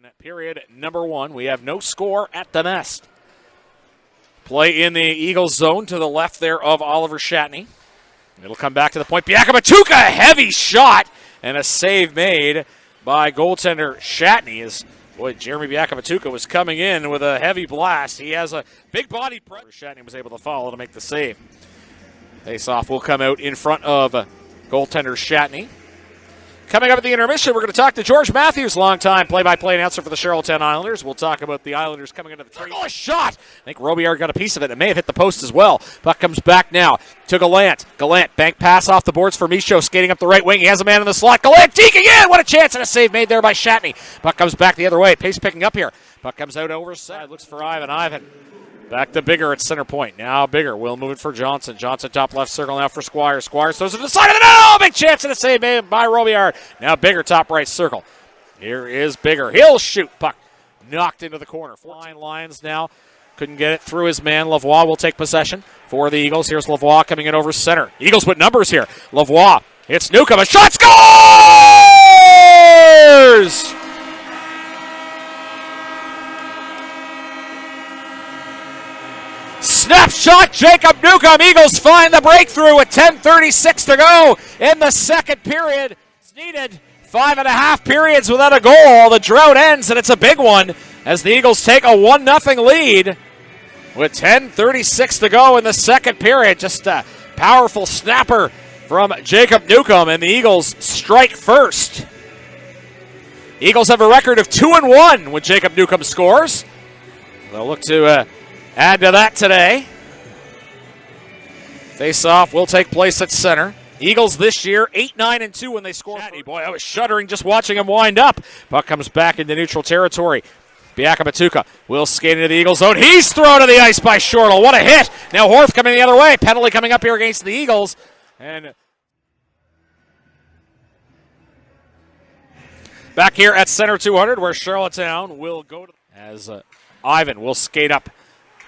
In period number one, we have no score at the nest. Play in the Eagles zone to the left there of Oliver Shatney. It'll come back to the point. Biakabatuka, heavy shot, and a save made by goaltender Shatney. As boy, Jeremy Biakabatuka was coming in with a heavy blast. He has a big body pressure. Shatney was able to follow to make the save. Face-off will come out in front of goaltender Shatney. Coming up at the intermission, we're going to talk to George Matthews, longtime play-by-play announcer for the Charlottetown Islanders. We'll talk about the Islanders coming into the trade. Oh, a shot! I think Robillard got a piece of it. It may have hit the post as well. Puck comes back now to Gallant. Gallant, bank pass off the boards for Michaud, skating up the right wing. He has a man in the slot. Gallant deking in! What a chance, and a save made there by Shatney. Puck comes back the other way. Pace picking up here. Puck comes out over side. Looks for Ivan. Ivan. Back to Bigger at center point. Now Bigger will move it for Johnson. Johnson top left circle now for Squires. Squires throws it to the side of the net. Oh, big chance and a save made by Robillard. Now Bigger top right circle. Here is Bigger. He'll shoot. Puck knocked into the corner. 14 Lions now. Couldn't get it through his man. Lavoie will take possession for the Eagles. Here's Lavoie coming in over center. Eagles with numbers here. Lavoie. It's Newcomb. A shot. Scores! Snapshot, Jacob Newcomb. Eagles find the breakthrough with 10:36 to go in the second period. It's needed 5.5 periods without a goal. The drought ends, and it's a big one as the Eagles take a 1-0 lead with 10:36 to go in the second period. Just a powerful snapper from Jacob Newcomb, and the Eagles strike first. Eagles have a record of 2-1 when Jacob Newcomb scores. They'll look to add to that today. Face-off will take place at center. Eagles this year 8-9-2 when they score. Boy, I was shuddering just watching him wind up. Puck comes back into neutral territory. Biakabatuka will skate into the Eagles zone. He's thrown to the ice by Shortle. What a hit. Now Horth coming the other way. Penalty coming up here against the Eagles. And back here at center 200 where Charlottetown will go to as Ivan will skate up.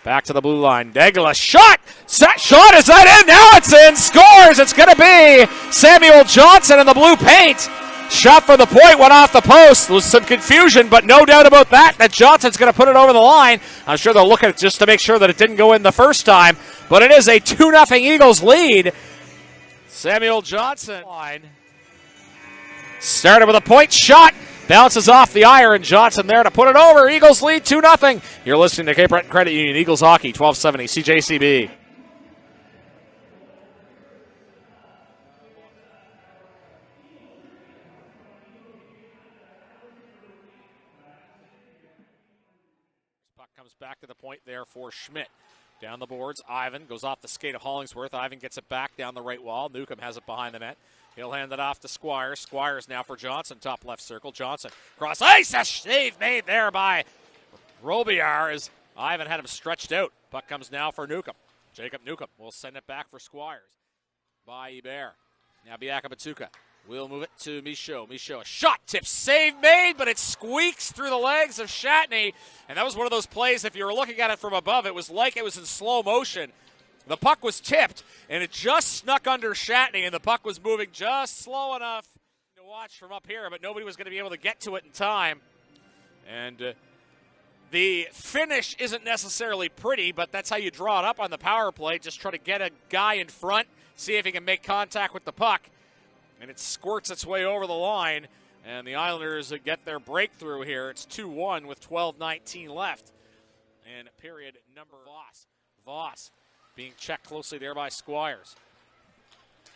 Back to the blue line. Degla shot! Set shot! Is that in? Now it's in! Scores! It's going to be Samuel Johnson in the blue paint. Shot for the point, went off the post. There was some confusion, but no doubt about that Johnson's going to put it over the line. I'm sure they'll look at it just to make sure that it didn't go in the first time. But it is a 2-0 Eagles lead. Samuel Johnson started with a point shot. Bounces off the iron. Johnson there to put it over. Eagles lead 2-0. You're listening to Cape Breton Credit Union, Eagles Hockey, 1270 CJCB. Puck comes back to the point there for Schmidt. Down the boards, Ivan goes off the skate of Hollingsworth. Ivan gets it back down the right wall. Newcomb has it behind the net. He'll hand it off to Squires. Squires now for Johnson, top left circle. Johnson cross ice. A save made there by Robillard as Ivan had him stretched out. Puck comes now for Newcomb. Jacob Newcomb will send it back for Squires by Hebert. Now Biakabatuka will move it to Michaud. Michaud, a shot, tip, save made, but it squeaks through the legs of Shatney. And that was one of those plays, if you were looking at it from above, it was like it was in slow motion. The puck was tipped, and it just snuck under Shatney, and the puck was moving just slow enough to watch from up here, but nobody was going to be able to get to it in time. And the finish isn't necessarily pretty, but that's how you draw it up on the power play. Just try to get a guy in front, see if he can make contact with the puck. And it squirts its way over the line, and the Islanders get their breakthrough here. It's 2-1 with 12:19 left. And period number Voss being checked closely there by Squires.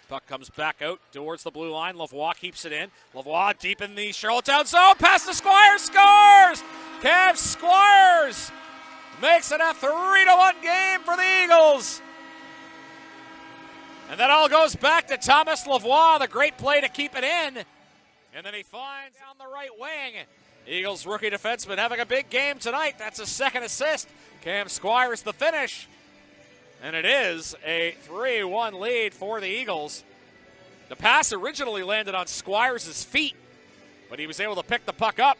Puck comes back out towards the blue line. Lavoie keeps it in. Lavoie deep in the Charlottetown zone. Pass to Squires. Scores! Cam Squires makes it a 3-1 game for the Eagles. And that all goes back to Thomas Lavoie, the great play to keep it in. And then he finds down the right wing. Eagles rookie defenseman having a big game tonight. That's his second assist. Cam Squires the finish. And it is a 3-1 lead for the Eagles. The pass originally landed on Squires' feet, but he was able to pick the puck up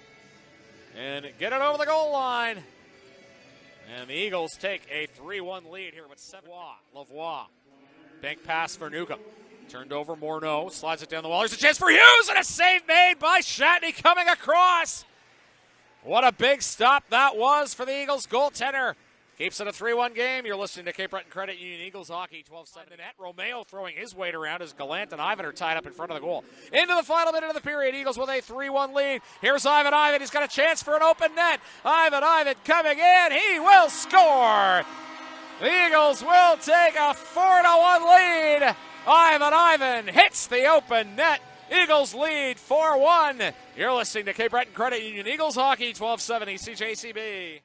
and get it over the goal line. And the Eagles take a 3-1 lead here with Lavoie. Bank pass for Newcomb. Turned over Morneau, slides it down the wall. There's a chance for Hughes, and a save made by Shatney coming across. What a big stop that was for the Eagles goaltender. Keeps it a 3-1 game. You're listening to Cape Breton Credit Union Eagles Hockey 12-7 net. Romeo throwing his weight around as Gallant and Ivan are tied up in front of the goal. Into the final minute of the period. Eagles with a 3-1 lead. Here's Ivan. He's got a chance for an open net. Ivan coming in. He will score. The Eagles will take a 4-1 lead. Ivan hits the open net. Eagles lead 4-1. You're listening to Cape Breton Credit Union Eagles Hockey 1270 CJCB.